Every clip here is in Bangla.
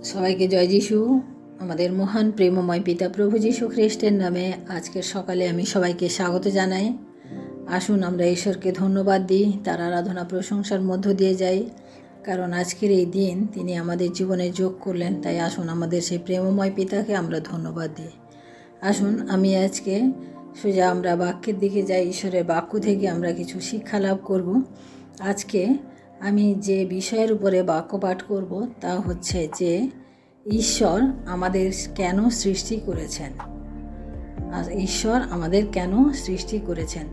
সবাইকে জয় যিশু। আমাদের মহান প্রেমময় পিতা প্রভু যীশু খ্রিস্টের নামে আজকের সকালে আমি সবাইকে স্বাগত জানাই। আসুন আমরা ঈশ্বরকে ধন্যবাদ দিই, তার আরাধনা প্রশংসার মধ্য দিয়ে যাই, কারণ আজকের এই দিন তিনি আমাদের জীবনে যোগ করলেন। তাই আসুন আমাদের সেই প্রেমময় পিতাকে আমরা ধন্যবাদ দিই। আসুন আমি আজকে সোজা আমরা বাক্যের দিকে যাই। ঈশ্বরের বাক্য থেকে আমরা কিছু শিক্ষা লাভ করব। আজকে আমি যে বিষয়ের উপরে বাক্য পাঠ করব তা হচ্ছে যে ঈশ্বর আমাদের কেন সৃষ্টি করেছেন। আর ঈশ্বর আমাদের কেন সৃষ্টি করেছেন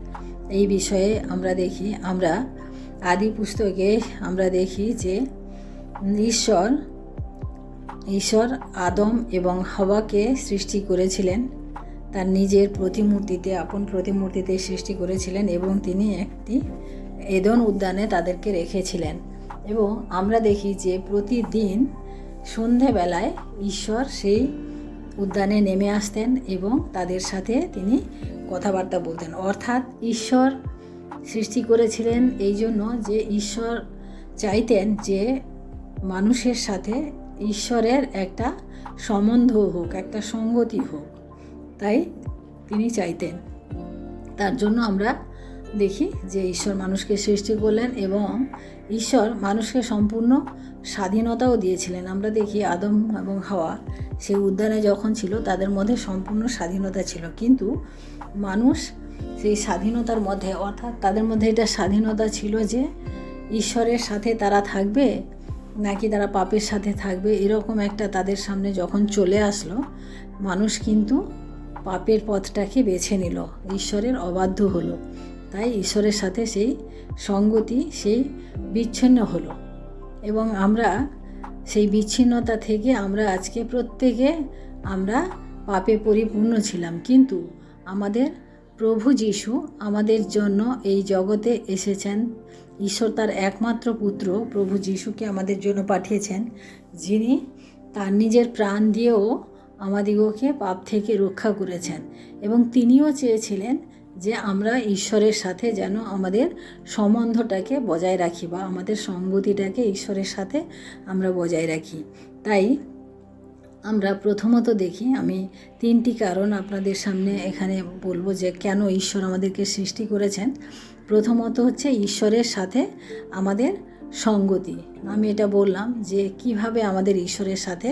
এই বিষয়ে আমরা দেখি। আমরা আদি পুস্তকে আমরা দেখি যে ঈশ্বর আদম এবং হাওয়াকে সৃষ্টি করেছিলেন, তার নিজের প্রতিমূর্তিতে, আপন প্রতিমূর্তিতে সৃষ্টি করেছিলেন এবং তিনি একটি এদন উদ্যানে তাদেরকে রেখেছিলেন। এবং আমরা দেখি যে প্রতিদিন সন্ধেবেলায় ঈশ্বর সেই উদ্যানে নেমে আসতেন এবং তাদের সাথে তিনি কথাবার্তা বলতেন। অর্থাৎ ঈশ্বর সৃষ্টি করেছিলেন এই জন্য যে ঈশ্বর চাইতেন যে মানুষের সাথে ঈশ্বরের একটা সম্বন্ধ হোক, একটা সঙ্গতি হোক, তাই তিনি চাইতেন। তার জন্য আমরা দেখি যে ঈশ্বর মানুষকে সৃষ্টি করলেন এবং ঈশ্বর মানুষকে সম্পূর্ণ স্বাধীনতাও দিয়েছিলেন। আমরা দেখি আদম এবং হাওয়া সেই উদ্যানে যখন ছিল তাদের মধ্যে সম্পূর্ণ স্বাধীনতা ছিল, কিন্তু মানুষ সেই স্বাধীনতার মধ্যে, অর্থাৎ তাদের মধ্যে এটা স্বাধীনতা ছিল যে ঈশ্বরের সাথে তারা থাকবে নাকি তারা পাপের সাথে থাকবে, এরকম একটা তাদের সামনে যখন চলে আসলো, মানুষ কিন্তু পাপের পথটাকে বেছে নিল, ঈশ্বরের অবাধ্য হলো। তাই ঈশ্বরের সাথে সেই সঙ্গতি সেই বিচ্ছিন্ন হলো এবং আমরা সেই বিচ্ছিন্নতা থেকে আমরা আজকে প্রত্যেকে আমরা পাপে পরিপূর্ণ ছিলাম। কিন্তু আমাদের প্রভু যীশু আমাদের জন্য এই জগতে এসেছেন। ঈশ্বর তার একমাত্র পুত্র প্রভু যীশুকে আমাদের জন্য পাঠিয়েছেন, যিনি তার নিজের প্রাণ দিয়েও আমাদিগকে পাপ থেকে রক্ষা করেছেন। এবং তিনিও চেয়েছিলেন যে আমরা ঈশ্বরের সাথে যেন আমাদের সম্বন্ধটাকে বজায় রাখি বা আমাদের সঙ্গতিটাকে ঈশ্বরের সাথে আমরা বজায় রাখি। তাই আমরা প্রথমত দেখি, আমি 3টি কারণ আপনাদের সামনে এখানে বলবো যে কেন ঈশ্বর আমাদেরকে সৃষ্টি করেছেন। প্রথমত হচ্ছে ঈশ্বরের সাথে আমাদের সঙ্গতি। আমি এটা বললাম যে কিভাবে আমাদের ঈশ্বরের সাথে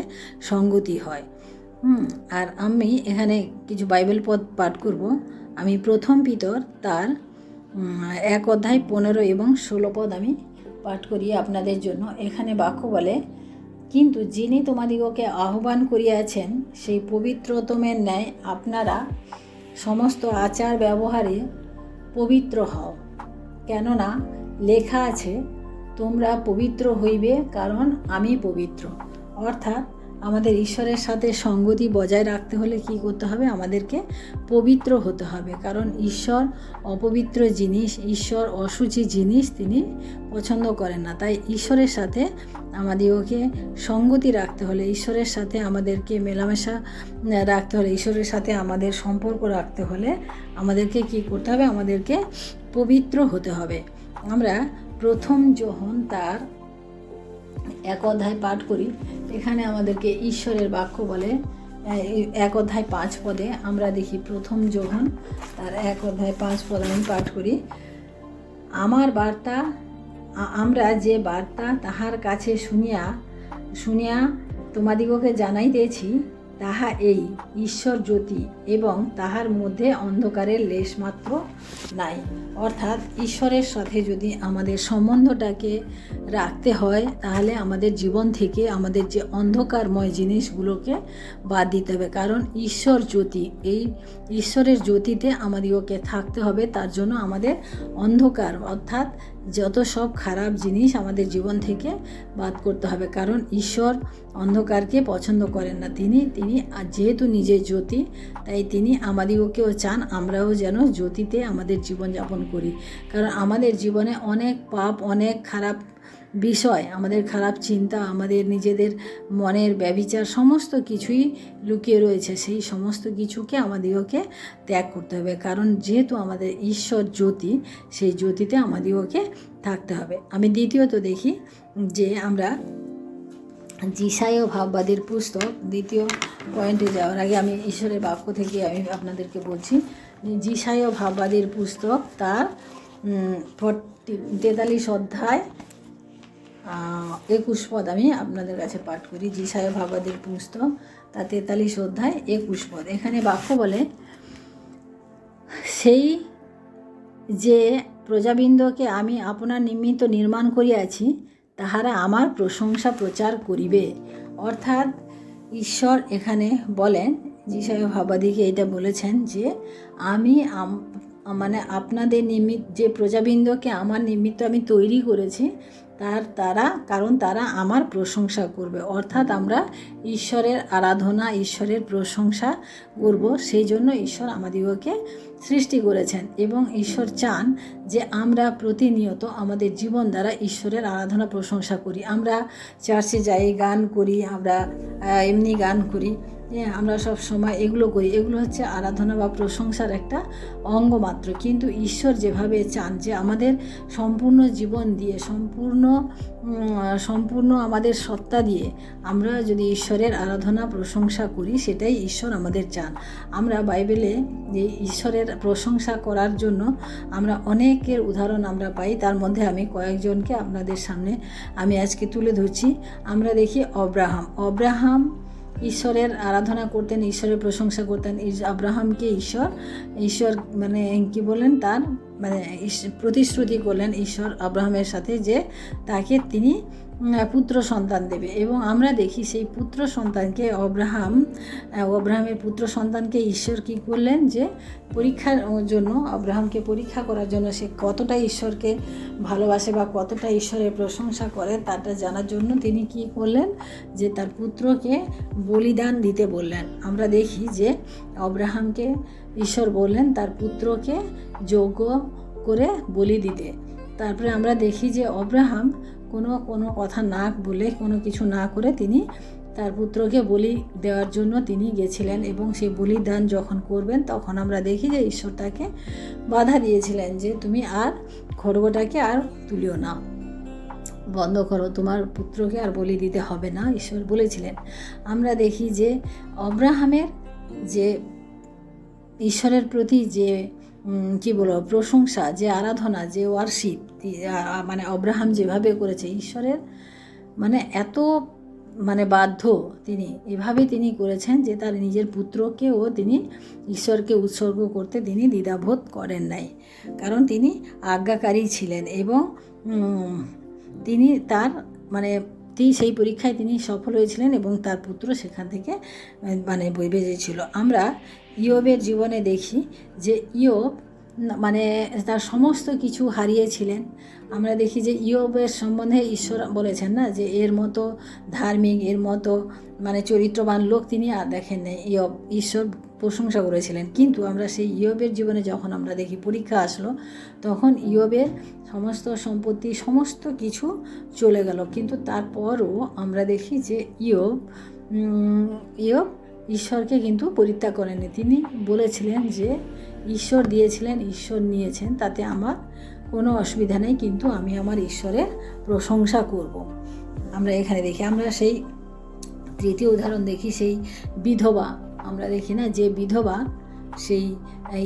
সঙ্গতি হয়। আর আমি এখানে কিছু বাইবেল পদ পাঠ করব। আমি প্রথম পিতর তার 1 অধ্যায় 15 এবং 16 পদ আমি পাঠ করি আপনাদের জন্য। এখানে বাক্য বলে, কিন্তু যিনি তোমাদিগকে আহ্বান করিয়াছেন সেই পবিত্রতমের ন্যায় আপনারা সমস্ত আচার ব্যবহারে পবিত্র হও, কেননা লেখা আছে, তোমরা পবিত্র হইবে কারণ আমি পবিত্র। অর্থাৎ আমাদের ঈশ্বরের সাথে সঙ্গতি বজায় রাখতে হলে কি করতে হবে? আমাদেরকে পবিত্র হতে হবে, কারণ ঈশ্বর অপবিত্র জিনিস, ঈশ্বর অশুচি জিনিস তিনি পছন্দ করেন না। তাই ঈশ্বরের সাথে আমাদেরকে সঙ্গতি রাখতে হলে, ঈশ্বরের সাথে আমাদেরকে মেলামেশা রাখতে হলে, ঈশ্বরের সাথে আমাদের সম্পর্ক রাখতে হলে আমাদেরকে কি করতে হবে? আমাদেরকে পবিত্র হতে হবে। আমরা প্রথম যোহন তার 1 অধ্যায় পাঠ করি। এখানে আমাদেরকে ঈশ্বরের বাক্য বলে, 1 অধ্যায় 5 পদে আমরা দেখি, প্রথম যোহন তার 1 অধ্যায় 5 পদ আমি পাঠ করি। আমরা যে বার্তা তাহার কাছে শুনিয়া তোমাদিগকে জানাইতেছি, তাহা এই, ঈশ্বর জ্যোতি এবং তাহার মধ্যে অন্ধকারের লেশমাত্র নাই। অর্থাৎ ঈশ্বরের সাথে যদি আমাদের সম্বন্ধটাকে রাখতে হয়, তাহলে আমাদের জীবন থেকে আমাদের যে অন্ধকারময় জিনিসগুলোকে বাদ দিতে হবে, কারণ ঈশ্বর জ্যোতি। এই ঈশ্বরের জ্যোতিতে আমাদেরকে থাকতে হবে। তার জন্য আমাদের অন্ধকার, অর্থাৎ যত সব খারাপ জিনিস আমাদের জীবন থেকে বাদ করতে হবে, কারণ ঈশ্বর অন্ধকারকে পছন্দ করেন না। তিনি যেহেতু নিজে জ্যোতি, তাই তিনি আমাদিগকেও চান আমরাও যেন জ্যোতিতে আমাদের জীবনযাপন করি। কারণ আমাদের জীবনে অনেক পাপ, অনেক খারাপ বিষয়, আমাদের খারাপ চিন্তা, আমাদের নিজেদের মনের ব্যভিচার সমস্ত কিছুই লুকিয়ে রয়েছে। সেই সমস্ত কিছুকে আমাদিগকে ত্যাগ করতে হবে, কারণ যেহেতু আমাদের ঈশ্বর জ্যোতি, সেই জ্যোতিতে আমাদিগকে থাকতে হবে। আমি দ্বিতীয়ত দেখি যে আমরা যিশায় ভাববাদীর পুস্তক, দ্বিতীয় পয়েন্টে যাওয়ার আগে আমি ঈশ্বরের বাক্য থেকে আমি আপনাদেরকে বলছি। যিশায় ভাববাদীর পুস্তক তার 43 অধ্যায় 21 পদ আমি আপনাদের কাছে পাঠ করি। যিশায় ভাববাদীর পুস্তক তার 43 অধ্যায় 21 পদ। এখানে বাক্য বলে, সেই যে প্রজাবৃন্দকে আমি আপনার নিমিত্ত নির্মাণ করিয়াছি তাহারা আমার প্রশংসা প্রচার করিবে। অর্থাৎ ঈশ্বর এখানে বলেন, যিশায় ভাববাদীকে এটা বলেছেন যে আমি মানে আপনাদের নিমিত্ত যে প্রজাবৃন্দকে আমার নিমিত্ত আমি তৈরি করেছি কারণ তারা আমার প্রশংসা করবে। অর্থাৎ আমরা ঈশ্বরের আরাধনা, ঈশ্বরের প্রশংসা করব, সেই জন্য ঈশ্বর আমাদিগকে সৃষ্টি করেছেন। এবং ঈশ্বর চান যে আমরা প্রতিনিয়ত আমাদের জীবন দ্বারা ঈশ্বরের আরাধনা প্রশংসা করি। আমরা চার্চে যাই, গান করি, আমরা এমনি গান করি, আমরা সব সময় এগুলো করি, এগুলো হচ্ছে আরাধনা বা প্রশংসার একটা অঙ্গ মাত্র। কিন্তু ঈশ্বর যেভাবে চান যে আমাদের সম্পূর্ণ জীবন দিয়ে, সম্পূর্ণ আমাদের সত্তা দিয়ে আমরা যদি ঈশ্বরের আরাধনা প্রশংসা করি, সেটাই ঈশ্বর আমাদের চান। আমরা বাইবেলে যে ঈশ্বরের প্রশংসা করার জন্য আমরা অনেকের উদাহরণ আমরা পাই। তার মধ্যে আমি কয়েকজনকে আপনাদের সামনে আমি আজকে তুলে ধরছি। আমরা দেখি অব্রাহাম ঈশ্বরের আরাধনা করতেন, ঈশ্বরের প্রশংসা করতেন। আব্রাহামকে ঈশ্বর মানে কি বলেন, তার মানে প্রতিশ্রুতি করলেন ঈশ্বর আব্রাহামের সাথে যে তাকে তিনি পুত্র সন্তান দেবে। এবং আমরা দেখি সেই পুত্র সন্তানকে আব্রাহামের পুত্র সন্তানকে ঈশ্বর কী করলেন, যে পরীক্ষার জন্য, আব্রাহামকে পরীক্ষা করার জন্য সে কতটা ঈশ্বরকে ভালোবাসে বা কতটা ঈশ্বরের প্রশংসা করে তাটা জানার জন্য তিনি কি করলেন, যে তার পুত্রকে বলিদান দিতে বললেন। আমরা দেখি যে আব্রাহামকে ঈশ্বর বললেন তার পুত্রকে যোগ্য করে বলি দিতে। তারপরে আমরা দেখি যে আব্রাহাম কোনো কথা না বলে, কোনো কিছু না করে তিনি তার পুত্রকে বলি দেওয়ার জন্য তিনি গেছিলেন। এবং সেই বলিদান যখন করবেন তখন আমরা দেখি যে ঈশ্বর তাকে বাধা দিয়েছিলেন যে তুমি আর খড়গটাকে আর তুলিও না, বন্ধ করো, তোমার পুত্রকে আর বলি দিতে হবে না, ঈশ্বর বলেছিলেন। আমরা দেখি যে আব্রাহামের যে ঈশ্বরের প্রতি যে কি বলবো প্রশংসা, যে আরাধনা, যে ওয়ার্শিপ, মানে আব্রাহাম যেভাবে করেছে ঈশ্বরের মানে এত মানে বাধ্য তিনি এভাবে তিনি করেছেন যে তার নিজের পুত্রকেও তিনি ঈশ্বরকে উৎসর্গ করতে তিনি দ্বিধাবোধ করেন নাই, কারণ তিনি আজ্ঞাকারী ছিলেন। এবং তিনি তার মানে সেই পরীক্ষায় তিনি সফল হয়েছিলেন এবং তার পুত্র সেখান থেকে মানে বেঁচেছিল। আমরা ইয়োবের জীবনে দেখি যে ইয়োব মানে তার সমস্ত কিছু হারিয়েছিলেন। আমরা দেখি যে ইয়োবের সম্বন্ধে ঈশ্বর বলেছেন না, যে এর মতো ধার্মিক, এর মতো মানে চরিত্রবান লোক তিনি আর দেখেন নাই। ঈশ্বর প্রশংসা করেছিলেন। কিন্তু আমরা সেই ইয়োবের জীবনে যখন আমরা দেখি পরীক্ষা আসলো, তখন ইয়োবের সমস্ত সম্পত্তি, সমস্ত কিছু চলে গেল। কিন্তু তারপরও আমরা দেখি যে ইয়োব ঈশ্বরকে কিন্তু পরিত্যাগ করেননি। তিনি বলেছিলেন যে ঈশ্বর দিয়েছিলেন, ঈশ্বর নিয়েছেন, তাতে আমার কোনো অসুবিধা নেই, কিন্তু আমি আমার ঈশ্বরের প্রশংসা করব। আমরা এখানে দেখি, আমরা সেই তৃতীয় উদাহরণ দেখি, সেই বিধবা। আমরা দেখি না যে বিধবা সেই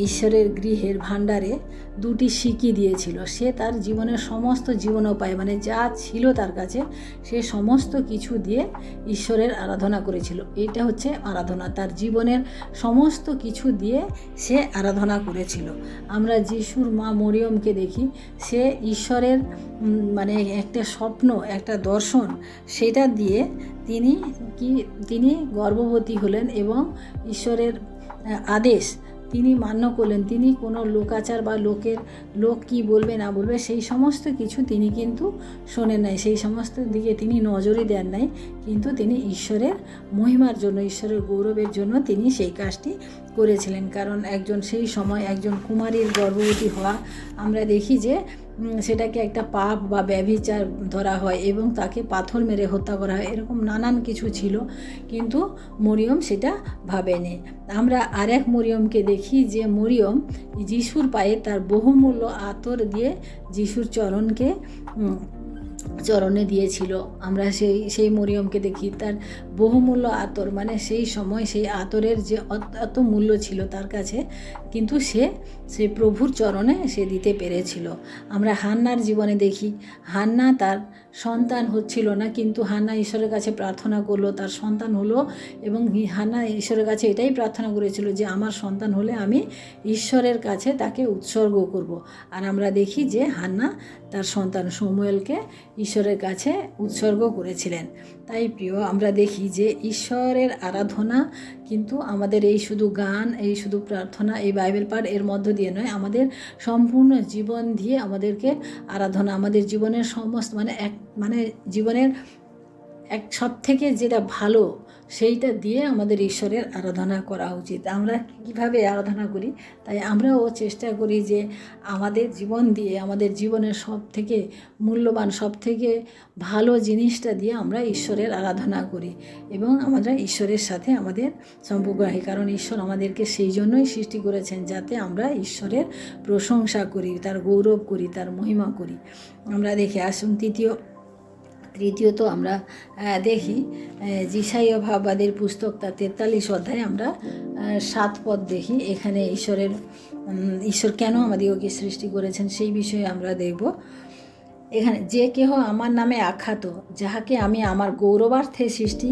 ঈশ্বরের গৃহের ভাণ্ডারে 2টি সিকি দিয়েছিল। সে তার জীবনের সমস্ত জীবনোপায় মানে যা ছিল তার কাছে, সে সমস্ত কিছু দিয়ে ঈশ্বরের আরাধনা করেছিল। এটা হচ্ছে আরাধনা, তার জীবনের সমস্ত কিছু দিয়ে সে আরাধনা করেছিল। আমরা যিশুর মা মরিয়মকে দেখি, সে ঈশ্বরের মানে একটা স্বপ্ন, একটা দর্শন, সেটা দিয়ে তিনি গর্ভবতী হলেন এবং ঈশ্বরের আদেশ তিনি মান্য করলেন। তিনি কোনো লোকাচার বা লোক কি বলবে না বলবে সেই সমস্ত কিছু তিনি কিন্তু শোনেন নাই, সেই সমস্ত দিকে তিনি নজরই দেন নাই, কিন্তু তিনি ঈশ্বরের মহিমার জন্য, ঈশ্বরের গৌরবের জন্য তিনি সেই কাজটি করেছিলেন। কারণ সেই সময় একজন কুমারীর গর্ভবতী হওয়া আমরা দেখি যে সেটাকে একটা পাপ বা ব্যভিচার ধরা হয় এবং তাকে পাথর মেরে হত্যা করা হয়, এরকম নানান কিছু ছিল। কিন্তু মরিয়ম সেটা ভাবেনি। আমরা আরেক মরিয়মকে দেখি, যে মরিয়ম যিশুর পায়ে তার বহুমূল্য আতর দিয়ে যিশুর চরণকে চরণে দিয়েছিল। আমরা সেই মরিয়মকে দেখি, তার বহুমূল্য আতর, মানে সেই সময় সেই আতরের যে অত মূল্য ছিল তার কাছে, কিন্তু সে প্রভুর চরণে সে দিতে পেরেছিল। আমরা হান্নার জীবনে দেখি, হান্না তার সন্তান হচ্ছিল না, কিন্তু হান্না ঈশ্বরের কাছে প্রার্থনা করলো, তার সন্তান হলো। এবং হান্না ঈশ্বরের কাছে এটাই প্রার্থনা করেছিল যে আমার সন্তান হলে আমি ঈশ্বরের কাছে তাকে উৎসর্গ করব। আর আমরা দেখি যে হান্না তার সন্তান শমূয়েলকে ঈশ্বরের কাছে উৎসর্গ করেছিলেন। তাই প্রিয়, আমরা দেখি যে ঈশ্বরের আরাধনা কিন্তু আমাদের এই শুধু গান, এই শুধু প্রার্থনা, এই বাইবেল পাঠ এর মধ্য দিয়ে নয়, আমাদের সম্পূর্ণ জীবন দিয়ে আমাদেরকে আরাধনা, আমাদের জীবনের সমস্ত মানে জীবনের সব থেকে যেটা ভালো সেইটা দিয়ে আমাদের ঈশ্বরের আরাধনা করা উচিত। আমরা কিভাবে আরাধনা করি, তাই আমরাও চেষ্টা করি যে আমাদের জীবন দিয়ে, আমাদের জীবনের সব থেকে মূল্যবান, সব থেকে ভালো জিনিসটা দিয়ে আমরা ঈশ্বরের আরাধনা করি এবং আমরা ঈশ্বরের সাথে আমাদের সম্পর্ক রাখি। কারণ ঈশ্বর আমাদেরকে সেই জন্যই সৃষ্টি করেছেন, যাতে আমরা ঈশ্বরের প্রশংসা করি, তার গৌরব করি, তার মহিমা করি। আমরা দেখে আসুন তৃতীয়ত আমরা দেখি যিশাইয়া ভাববাদের পুস্তক তার 43 অধ্যায়ে আমরা 7 পদ দেখি। এখানে ঈশ্বর কেন আমাদেরকে সৃষ্টি করেছেন সেই বিষয়ে আমরা দেখব। এখানে, যে কেহ আমার নামে আখ্যাত, যাহাকে আমি আমার গৌরবার্থে সৃষ্টি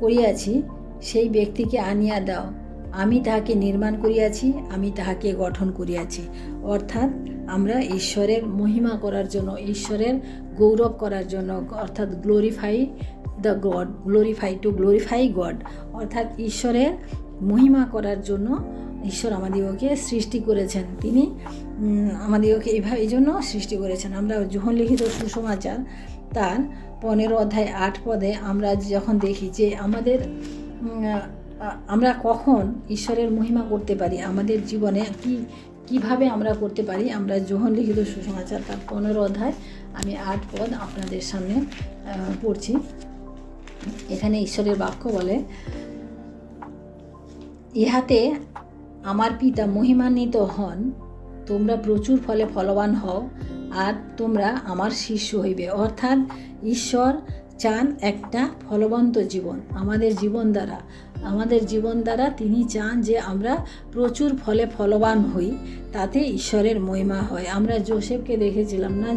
করিয়াছি, সেই ব্যক্তিকে আনিয়া দাও। আমি তাহাকে নির্মাণ করিয়াছি, আমি তাহাকে গঠন করিয়াছি। অর্থাৎ আমরা ঈশ্বরের মহিমা করার জন্য, ঈশ্বরের গৌরব করার জন্য, অর্থাৎ গ্লোরিফাই গড, অর্থাৎ ঈশ্বরের মহিমা করার জন্য ঈশ্বর আমাদিগকে সৃষ্টি করেছেন। তিনি আমাদিগকে এই জন্য সৃষ্টি করেছেন। আমরা যোহন লিখিত সুসমাচার তার 15 অধ্যায় 8 পদে আমরা যখন দেখি যে আমরা কখন ঈশ্বরের মহিমা করতে পারি, আমাদের জীবনে কিভাবে আমরা করতে পারি, আমরা যোহন লিখিত সুসমাচার তার 15 অধ্যায় আমি 8 পদ আপনাদের সামনে পড়ছি। এখানে ঈশ্বরের বাক্য বলে, ইহাতে আমার পিতা মহিমান্বিত হন, তোমরা প্রচুর ফলে ফলবান হও, আর তোমরা আমার শিষ্য হইবে। অর্থাৎ ঈশ্বর চান একটা ফলবন্ত জীবন আমাদের জীবন দ্বারা তিনি চান যে আমরা প্রচুর ফলে ফলবান হই, তাতে ঈশ্বরের মহিমা হয়। আমরা যোসেফকে দেখেছিলাম না,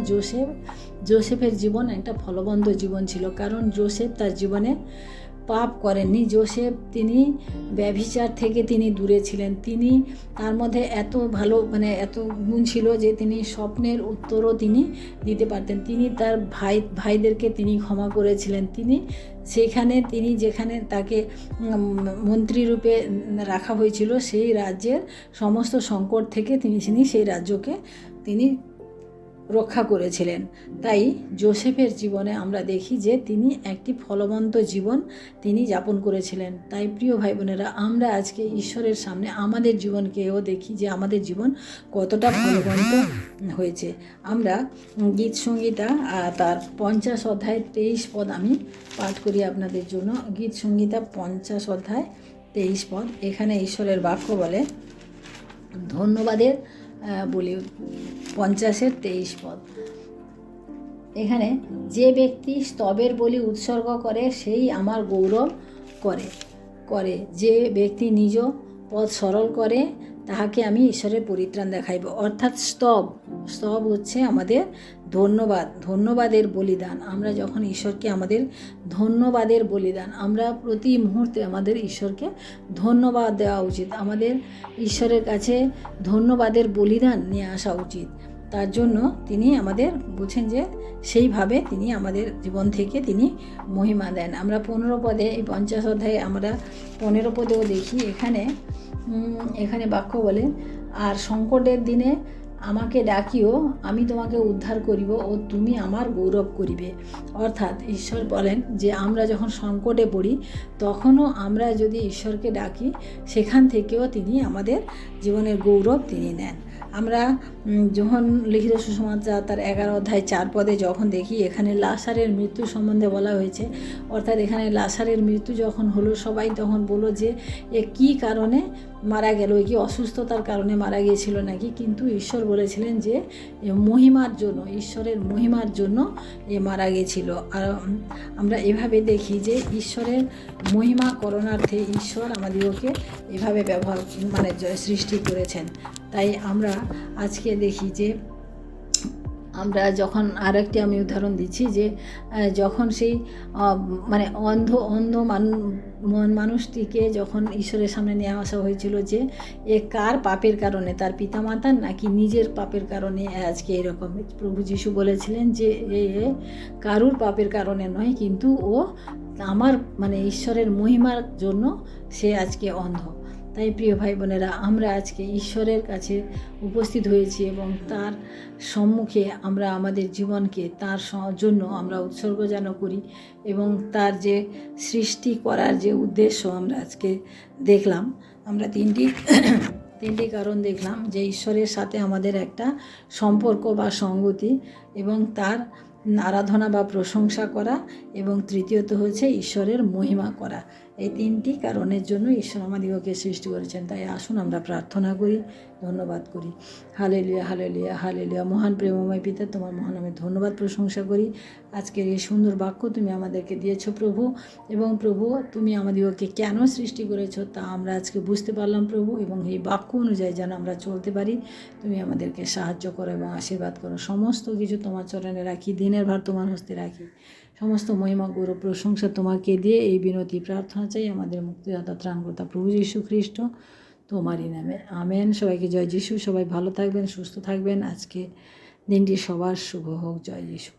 যোসেফের জীবন একটা ফলবন্ত জীবন ছিল, কারণ যোসেফ তার জীবনে পাপ করেননি। যোসেফ তিনি ব্যভিচার থেকে তিনি দূরে ছিলেন। তিনি তার মধ্যে এত ভালো এত গুণ ছিল যে তিনি স্বপ্নের উত্তরও তিনি দিতে পারতেন। তিনি তার ভাইদেরকে তিনি ক্ষমা করেছিলেন। তিনি যেখানে তাকে মন্ত্রী রূপে রাখা হয়েছিল, সেই রাজ্যের সমস্ত সংকট থেকে তিনি সেই রাজ্যকে তিনি রক্ষা করেছিলেন। তাই যোসেফের জীবনে আমরা দেখি যে তিনি একটি ফলবন্ত জীবন তিনি যাপন করেছিলেন। তাই প্রিয় ভাই বোনেরা, আমরা আজকে ঈশ্বরের সামনে আমাদের জীবনকেও দেখি যে আমাদের জীবন কতটা ফলবন্ত হয়েছে। আমরা গীত সংহিতা তার 50 অধ্যায় 23 পদ আমি পাঠ করি আপনাদের জন্য। গীত সংহিতা 50 অধ্যায় 23 পদ। এখানে ঈশ্বরের বাক্য বলে, ধন্যবাদের বলি 50-23 পদ। এখানে, যে ব্যক্তি স্তবের বলি উৎসর্গ করে সেই আমার গৌরব করে। যে ব্যক্তি নিজ পথ সরল করে তাহাকে আমি ঈশ্বরের পরিত্রাণ দেখাইব। অর্থাৎ স্তব হচ্ছে আমাদের ধন্যবাদের বলিদান। আমরা যখন ঈশ্বরকে আমাদের ধন্যবাদের বলিদান, আমরা প্রতি মুহূর্তে আমাদের ঈশ্বরকে ধন্যবাদ দেওয়া উচিত। আমাদের ঈশ্বরের কাছে ধন্যবাদের বলিদান নিয়ে আসা উচিত। তার জন্য তিনি আমাদের বলছেন যে সেইভাবে তিনি আমাদের জীবন থেকে তিনি মহিমা দেন। আমরা 15 পদে, এই 50 অধ্যায়ে আমরা 15 পদেও দেখি। এখানে বাক্য বলে, আর সংকটের দিনে আমাকে ডাকিও, আমি তোমাকে উদ্ধার করিব ও তুমি আমার গৌরব করিবে। অর্থাৎ ঈশ্বর বলেন যে আমরা যখন সংকটে পড়ি, তখনও আমরা যদি ঈশ্বরকে ডাকি, সেখান থেকেও তিনি আমাদের জীবনের গৌরব তিনি নেন। আমরা যখন লিখিত সুসমাচার তার 11 অধ্যায় 4 পদে যখন দেখি, এখানে লাসারের মৃত্যু সম্বন্ধে বলা হয়েছে। অর্থাৎ এখানে লাসারের মৃত্যু যখন হলো, সবাই তখন বলল যে এ কী কারণে মারা গেল, কি অসুস্থতার কারণে মারা গিয়েছিল নাকি। কিন্তু ঈশ্বর বলেছিলেন যে মহিমার জন্য, ঈশ্বরের মহিমার জন্য এ মারা গিয়েছিল। আর আমরা এভাবে দেখি যে ঈশ্বরের মহিমা করণার্থে ঈশ্বর আমাদেরকে এভাবে ব্যবহার সৃষ্টি করেছেন। তাই আমরা আজকে দেখি যে আমরা যখন আরেকটি আমি উদাহরণ দিচ্ছি যে যখন সেই অন্ধ মানুষটিকে যখন ঈশ্বরের সামনে নিয়ে আসা হয়েছিল যে এ কার পাপের কারণে, তার পিতামাতার নাকি নিজের পাপের কারণে আজকে এরকম, প্রভু যিশু বলেছিলেন যে এ কারুর পাপের কারণে নয়, কিন্তু ও আমার ঈশ্বরের মহিমার জন্য সে আজকে অন্ধ। তাই প্রিয় ভাই বোনেরা, আমরা আজকে ঈশ্বরের কাছে উপস্থিত হয়েছি এবং তার সম্মুখে আমরা আমাদের জীবনকে তার জন্য আমরা উৎসর্গ যেন করি। এবং তার যে সৃষ্টি করার যে উদ্দেশ্য আমরা আজকে দেখলাম, আমরা তিনটি কারণ দেখলাম যে ঈশ্বরের সাথে আমাদের একটা সম্পর্ক বা সঙ্গতি, এবং তার আরাধনা বা প্রশংসা করা, এবং তৃতীয়ত হচ্ছে ঈশ্বরের মহিমা করা। এই তিনটি কারণের জন্য ঈশ্বর আমাদিগকে সৃষ্টি করেছেন। তাই আসুন আমরা প্রার্থনা করি, ধন্যবাদ করি। Hallelujah, hallelujah, hallelujah. মহান প্রেমময় পিতা, তোমার মহান আমি ধন্যবাদ প্রশংসা করি। আজকের এই সুন্দর বাক্য তুমি আমাদেরকে দিয়েছো প্রভু, এবং প্রভু তুমি আমাদিগকে কেন সৃষ্টি করেছো তা আমরা আজকে বুঝতে পারলাম প্রভু, এবং এই বাক্য অনুযায়ী যেন আমরা চলতে পারি। তুমি আমাদেরকে সাহায্য করো এবং আশীর্বাদ করো। সমস্ত কিছু তোমার চরণে রাখি, দিনের ভার তোমার হস্তে রাখি। সমস্ত মহিমা গৌরব প্রশংসা তোমাকে দিয়ে এই বিনতি প্রার্থনা চাই আমাদের মুক্তিদাতা ত্রাণকর্তা প্রভু যীশু খ্রিস্ট তোমারই নামে, আমেন। সবাইকে জয় যিশু। সবাই ভালো থাকবেন, সুস্থ থাকবেন। আজকে দিনটি সবার শুভ হোক। জয় যিশু।